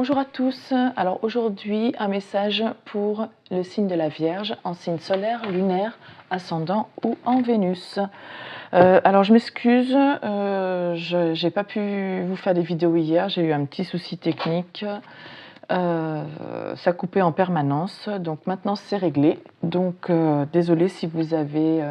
Bonjour à tous. Alors aujourd'hui, un message pour le signe de la Vierge en signe solaire, lunaire, ascendant ou en Vénus. Alors je m'excuse, je n'ai pas pu vous faire des vidéos hier, j'ai eu un petit souci technique. Ça coupait en permanence, donc maintenant c'est réglé. Donc désolé si vous avez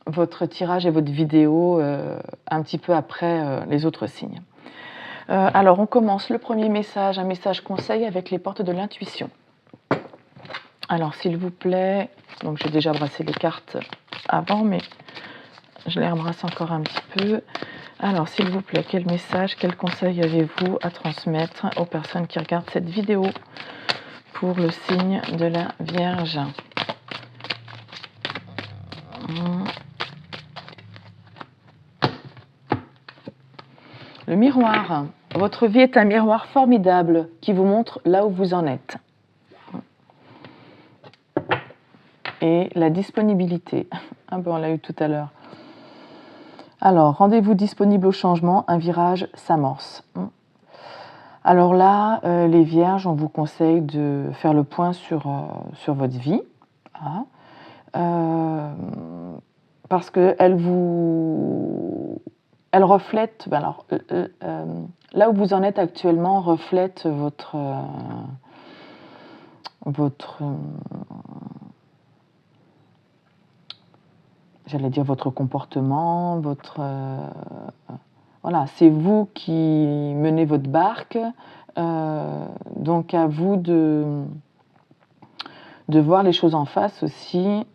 votre tirage et votre vidéo un petit peu après les autres signes. Alors on commence le premier message, un message conseil avec les portes de l'intuition. Alors s'il vous plaît, donc j'ai déjà brassé les cartes avant, mais je les rebrasse encore un petit peu. Alors s'il vous plaît, quel message, quel conseil avez-vous à transmettre aux personnes qui regardent cette vidéo pour le signe de la Vierge? Le miroir. Votre vie est un miroir formidable qui vous montre là où vous en êtes. Et la disponibilité. Ah bon, on l'a eu tout à l'heure. Alors, rendez-vous disponible au changement, un virage s'amorce. Alors là, les Vierges, on vous conseille de faire le point sur votre vie. Parce qu'elle elle reflète, alors, là où vous en êtes actuellement reflète votre j'allais dire votre comportement, voilà, c'est vous qui menez votre barque, donc à vous de voir les choses en face aussi.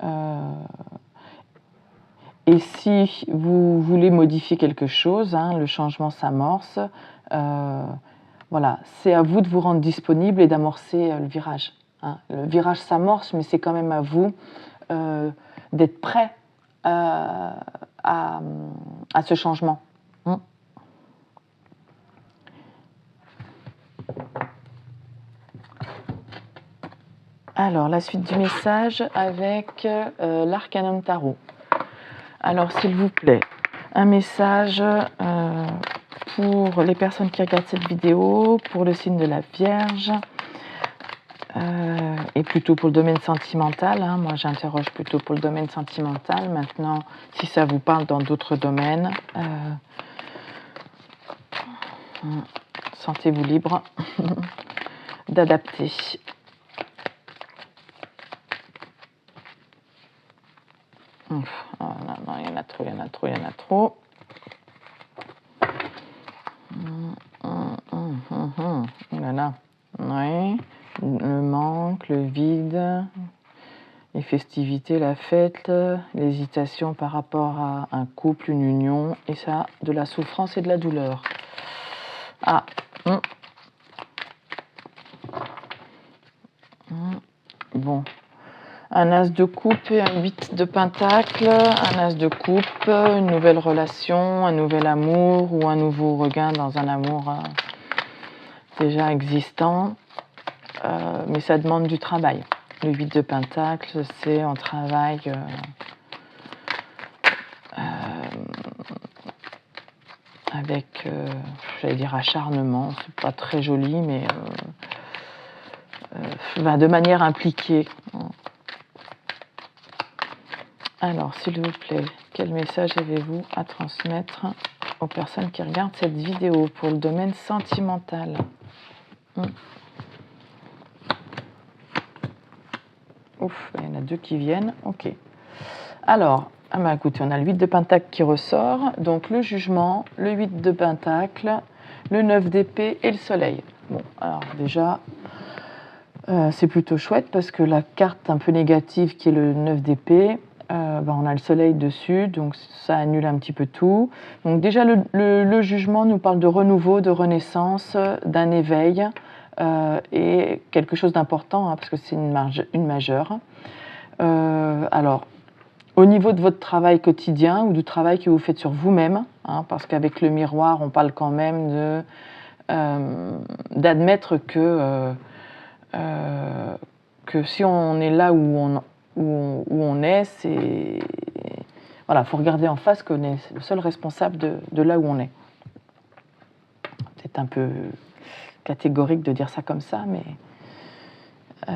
Et si vous voulez modifier quelque chose, le changement s'amorce, voilà, c'est à vous de vous rendre disponible et d'amorcer le virage. Le virage s'amorce, mais c'est quand même à vous d'être prêt à ce changement. Alors, la suite du message avec l'Arcanum Tarot. Alors, s'il vous plaît, un message pour les personnes qui regardent cette vidéo, pour le signe de la Vierge, et plutôt pour le domaine sentimental. Moi, j'interroge plutôt pour le domaine sentimental. Maintenant, si ça vous parle dans d'autres domaines, sentez-vous libre d'adapter. Non, il y en a trop. Voilà. Oui. Le manque, le vide, les festivités, la fête, l'hésitation par rapport à un couple, une union, et ça, de la souffrance et de la douleur. Bon. Un as de coupe et un 8 de pentacle, un as de coupe, une nouvelle relation, un nouvel amour ou un nouveau regain dans un amour déjà existant, mais ça demande du travail. Le 8 de pentacle, c'est un travail avec, j'allais dire acharnement, c'est pas très joli, mais de manière impliquée. Alors, s'il vous plaît, quel message avez-vous à transmettre aux personnes qui regardent cette vidéo pour le domaine sentimental? Ouf, il y en a deux qui viennent. Ok. Alors, écoutez, on a le 8 de pentacle qui ressort. Donc, le jugement, le 8 de pentacle, le 9 d'épée et le soleil. Bon, alors déjà, c'est plutôt chouette parce que la carte un peu négative qui est le 9 d'épée, on a le soleil dessus, donc ça annule un petit peu tout. Donc déjà, le jugement nous parle de renouveau, de renaissance, d'un éveil, et quelque chose d'important, parce que c'est une majeure. Alors, au niveau de votre travail quotidien ou du travail que vous faites sur vous-même, parce qu'avec le miroir, on parle quand même d'admettre que si on est là où on est, c'est voilà, faut regarder en face qu'on est le seul responsable de là où on est. peut-être un peu catégorique de dire ça comme ça, mais ouais,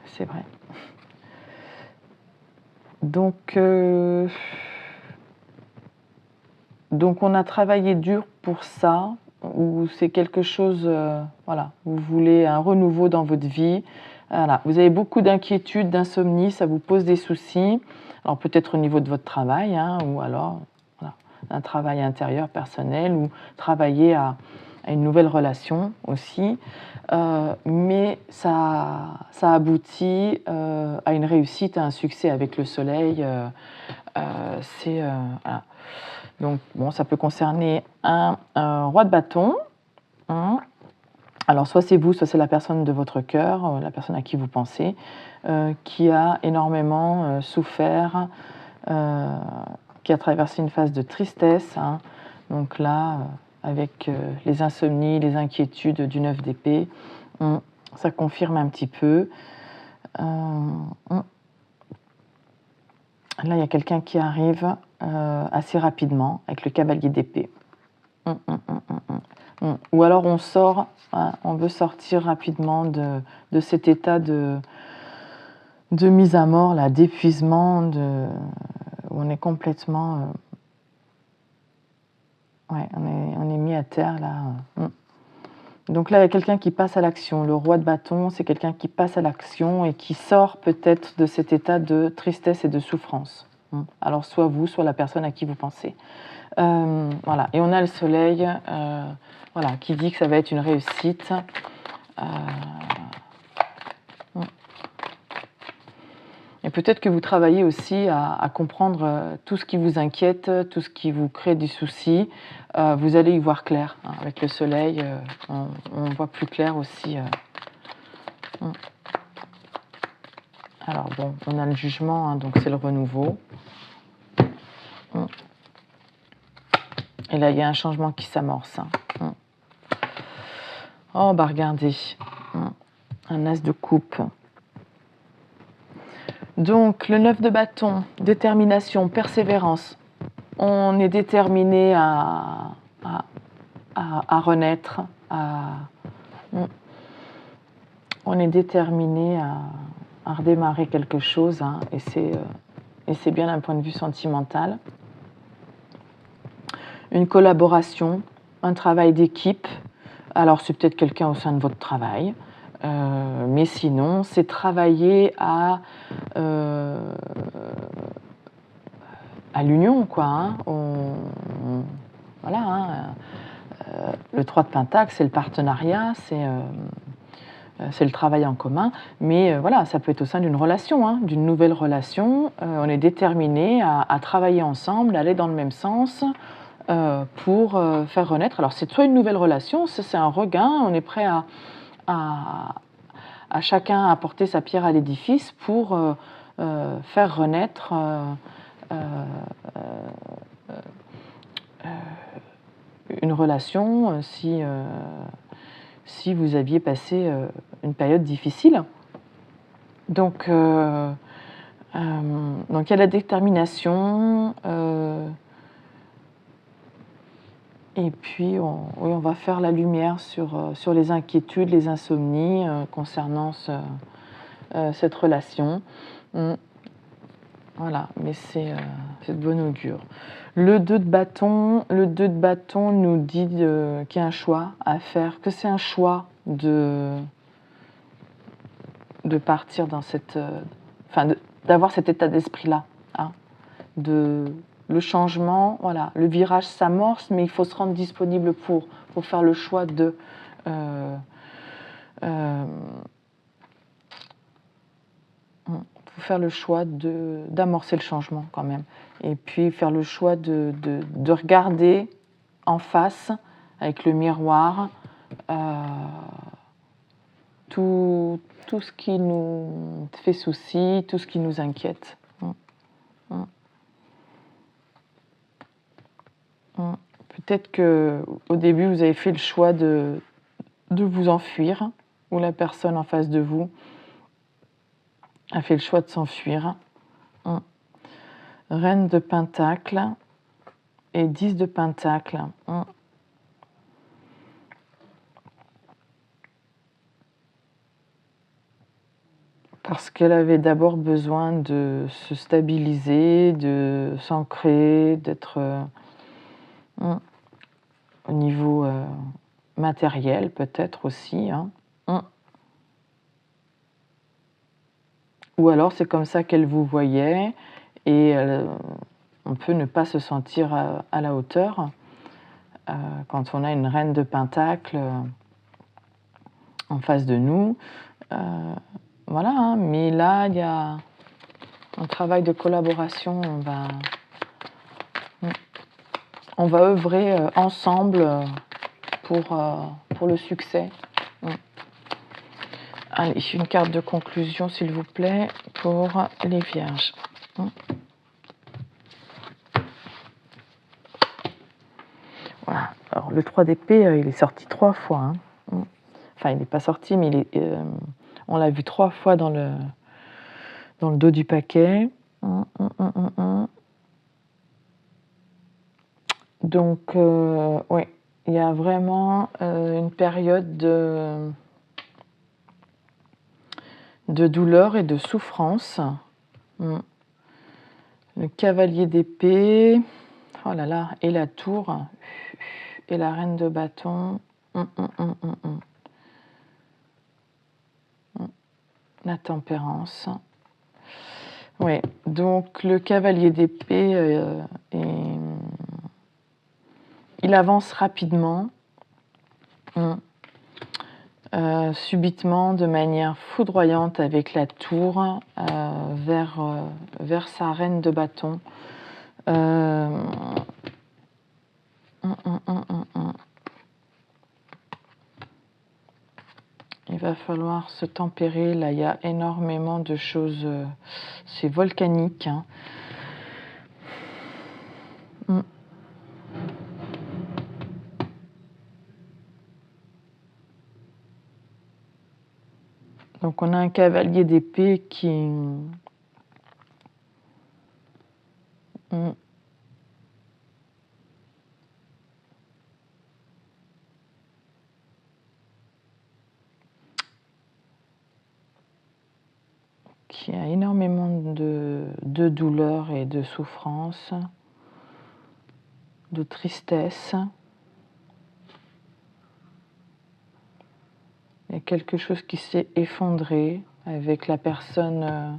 c'est vrai. Donc on a travaillé dur pour ça, ou c'est quelque chose, voilà, vous voulez un renouveau dans votre vie. Voilà, vous avez beaucoup d'inquiétudes, d'insomnie, ça vous pose des soucis. Alors peut-être au niveau de votre travail, hein, ou alors voilà, un travail intérieur, personnel, ou travailler à une nouvelle relation aussi. Mais ça aboutit à une réussite, à un succès avec le soleil. Voilà. Donc, bon, ça peut concerner un roi de bâton. Hein. Alors, soit c'est vous, soit c'est la personne de votre cœur, la personne à qui vous pensez, qui a énormément souffert, qui a traversé une phase de tristesse. Hein. Donc là, avec les insomnies, les inquiétudes du 9 d'épée, ça confirme un petit peu. Là, il y a quelqu'un qui arrive assez rapidement avec le cavalier d'épée. Ou alors on sort, hein, on veut sortir rapidement de cet état de mise à mort, là, d'épuisement, où on est complètement... ouais, on est mis à terre, là. Donc là, il y a quelqu'un qui passe à l'action. Le roi de bâton, c'est quelqu'un qui passe à l'action et qui sort peut-être de cet état de tristesse et de souffrance. Alors, soit vous, soit la personne à qui vous pensez. Voilà. Et on a le soleil, voilà, qui dit que ça va être une réussite. Et peut-être que vous travaillez aussi à comprendre tout ce qui vous inquiète, tout ce qui vous crée des soucis. Vous allez y voir clair. Hein. Avec le soleil, on voit plus clair aussi. Alors bon, on a le jugement, hein, donc c'est le renouveau. Et là, il y a un changement qui s'amorce. Hein. Oh, bah regardez, un as de coupe. Donc, le 9 de bâton, détermination, persévérance. On est déterminé à renaître, on est déterminé à redémarrer quelque chose, hein, et c'est bien d'un point de vue sentimental. Une collaboration, un travail d'équipe. Alors, c'est peut-être quelqu'un au sein de votre travail. Mais sinon, c'est travailler à l'union, quoi. Hein. Voilà. Hein. Le 3 de Pentacle, c'est le partenariat, c'est le travail en commun. Mais voilà, ça peut être au sein d'une relation, hein, d'une nouvelle relation. On est déterminé à travailler ensemble, à aller dans le même sens pour faire renaître. Alors, c'est soit une nouvelle relation, ça, c'est un regain. On est prêt à chacun apporter sa pierre à l'édifice pour faire renaître une relation si vous aviez passé une période difficile. Donc il y a la détermination, et puis on va faire la lumière sur les inquiétudes, les insomnies concernant cette relation. Voilà, mais c'est de bon augure. Le 2 de bâton nous dit qu'il y a un choix à faire, que c'est un choix de partir dans cette... d'avoir cet état d'esprit-là. Hein, le changement, voilà, le virage s'amorce, mais il faut se rendre disponible pour faire le choix de... faut faire le choix d'amorcer le changement quand même. Et puis faire le choix de regarder en face, avec le miroir, tout ce qui nous fait souci, tout ce qui nous inquiète. Peut-être qu'au début, vous avez fait le choix de vous enfuir, ou la personne en face de vous a fait le choix de s'enfuir. Reine de Pentacle et 10 de Pentacle. parce qu'elle avait d'abord besoin de se stabiliser, de s'ancrer, d'être au niveau matériel peut-être aussi. Hein. Ou alors c'est comme ça qu'elle vous voyait et on peut ne pas se sentir à la hauteur quand on a une reine de pentacle en face de nous. Voilà, hein, mais là il y a un travail de collaboration. On va œuvrer ensemble pour le succès. Allez, une carte de conclusion, s'il vous plaît, pour les vierges. Voilà. Alors, le 3 d'épée, il est sorti 3 fois. Hein. Enfin, il n'est pas sorti, mais on l'a vu 3 fois dans le dos du paquet. Donc, oui, il y a vraiment une période de douleur et de souffrance. Le cavalier d'épée, oh là là, et la tour, et la reine de bâton. La tempérance. Oui, donc le cavalier d'épée, il avance rapidement, subitement, de manière foudroyante avec la tour, vers sa reine de bâton. Il va falloir se tempérer. Là, il y a énormément de choses. C'est volcanique. Hein. Donc, on a un cavalier d'épée qui a énormément de douleur et de souffrance, de tristesse. Il y a quelque chose qui s'est effondré avec la personne,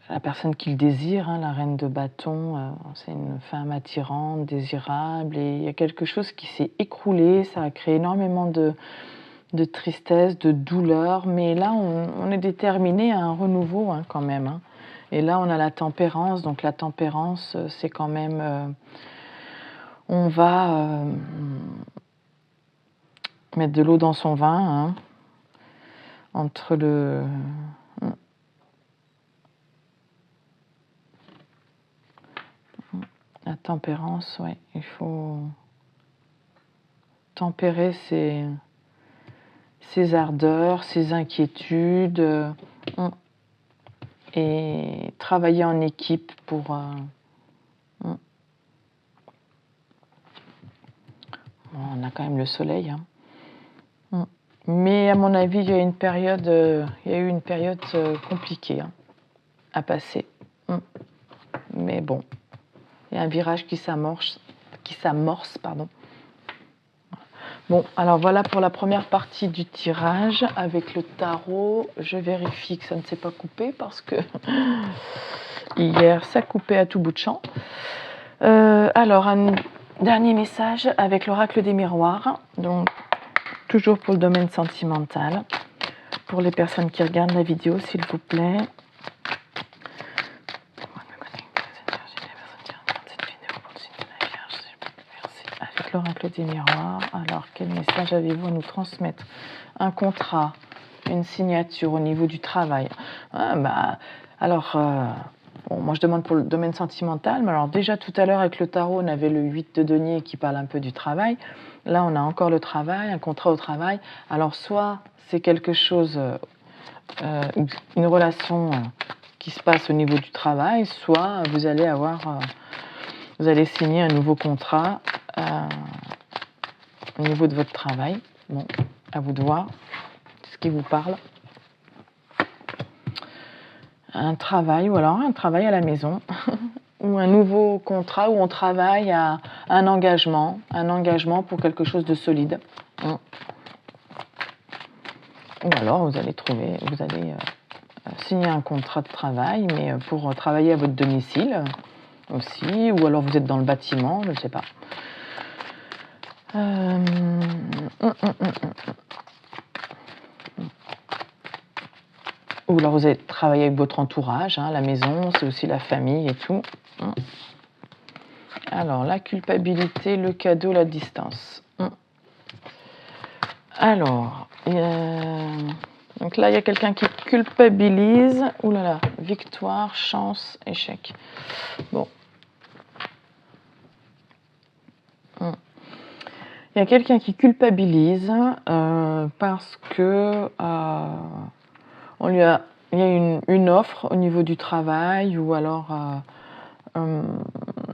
la personne qu'il désire, hein, la reine de bâton. C'est une femme attirante, désirable, et il y a quelque chose qui s'est écroulé. Ça a créé énormément de tristesse, de douleur, mais là on est déterminé à un renouveau, hein, quand même. Hein. Et là on a la tempérance, donc la tempérance c'est quand même... on va mettre de l'eau dans son vin, hein, entre la tempérance, ouais, il faut tempérer ses ardeurs, ses inquiétudes, et travailler en équipe pour... on a quand même le soleil. Hein. Mais à mon avis, il y a eu une période compliquée, hein, à passer. Mais bon, il y a un virage qui s'amorce, pardon. Bon, alors voilà pour la première partie du tirage avec le tarot. Je vérifie que ça ne s'est pas coupé parce que hier ça coupait à tout bout de champ. Alors un dernier message avec l'oracle des miroirs. Donc toujours pour le domaine sentimental. Pour les personnes qui regardent la vidéo, s'il vous plaît. Avec l'oracle des miroirs. Alors, quel message avez-vous à nous transmettre? Un contrat, une signature au niveau du travail. Alors, bon, moi je demande pour le domaine sentimental, mais alors déjà tout à l'heure avec le tarot, on avait le 8 de denier qui parle un peu du travail. Là, on a encore le travail, un contrat au travail. Alors, soit c'est quelque chose, une relation qui se passe au niveau du travail, soit vous allez signer un nouveau contrat au niveau de votre travail. Bon, à vous de voir ce qui vous parle. Un travail, ou alors un travail à la maison, ou un nouveau contrat où on travaille à un engagement pour quelque chose de solide. Ou alors vous allez signer un contrat de travail, mais pour travailler à votre domicile aussi, ou alors vous êtes dans le bâtiment, je ne sais pas. Ou alors vous allez travailler avec votre entourage, la maison, c'est aussi la famille et tout. Alors, la culpabilité, le cadeau, la distance. Alors, donc là, il y a quelqu'un qui culpabilise. Ouh là là, victoire, chance, échec. Bon. Il y a quelqu'un qui culpabilise parce que il y a une offre au niveau du travail ou alors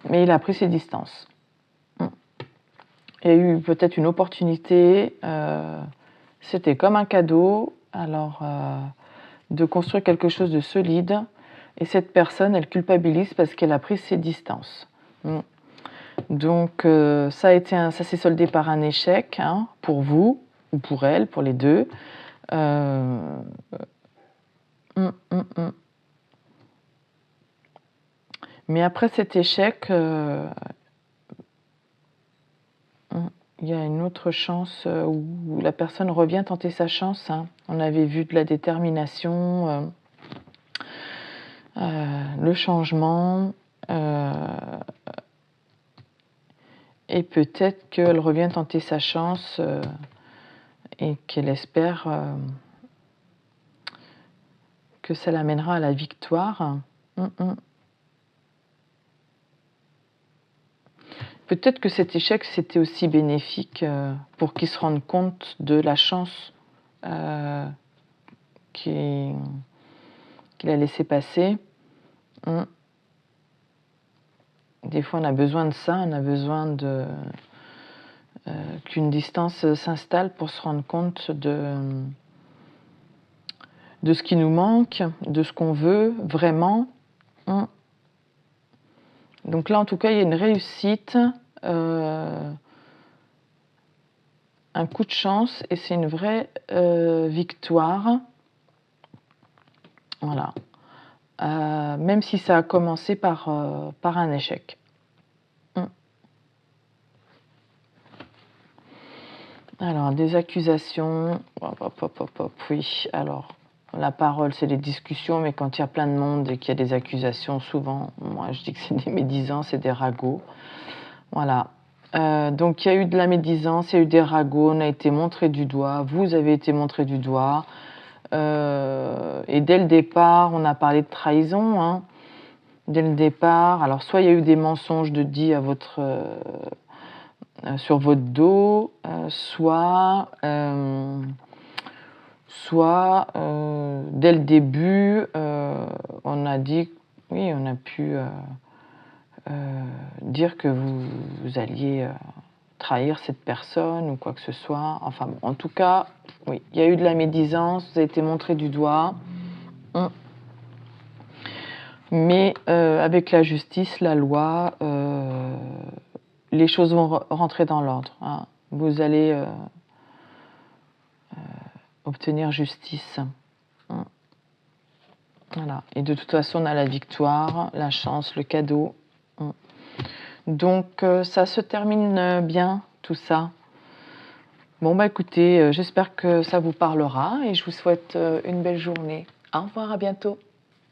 mais il a pris ses distances. Il y a eu peut-être une opportunité, c'était comme un cadeau, alors de construire quelque chose de solide, et cette personne, elle culpabilise parce qu'elle a pris ses distances. Donc ça s'est soldé par un échec pour vous, ou pour elle, pour les deux. Mais après cet échec, il y a une autre chance où la personne revient tenter sa chance. On avait vu de la détermination, le changement, et peut-être qu'elle revient tenter sa chance et qu'elle espère que ça l'amènera à la victoire. Peut-être que cet échec, c'était aussi bénéfique pour qu'il se rende compte de la chance qu'il a laissé passer. Des fois, on a besoin de ça, on a besoin qu'une distance s'installe pour se rendre compte de ce qui nous manque, de ce qu'on veut vraiment. Donc là, en tout cas, il y a une réussite, un coup de chance, et c'est une vraie victoire. Voilà. Même si ça a commencé par un échec. Alors, des accusations. Oui, alors, la parole, c'est des discussions, mais quand il y a plein de monde et qu'il y a des accusations, souvent, moi, je dis que c'est des médisances, c'est des ragots. Voilà. Donc, il y a eu de la médisance, il y a eu des ragots, on a été montré du doigt, vous avez été montré du doigt. Et dès le départ, on a parlé de trahison. Dès le départ, alors soit il y a eu des mensonges de dit à sur votre dos, soit dès le début, on a dit, oui, on a pu dire que vous alliez trahir cette personne ou quoi que ce soit. Enfin, en tout cas, oui, il y a eu de la médisance, vous avez été montré du doigt. Mais avec la justice, la loi, les choses vont rentrer dans l'ordre. Vous allez obtenir justice. Voilà. Et de toute façon, on a la victoire, la chance, le cadeau. Donc, ça se termine bien, tout ça. Bon, bah écoutez, j'espère que ça vous parlera et je vous souhaite une belle journée. Au revoir, à bientôt.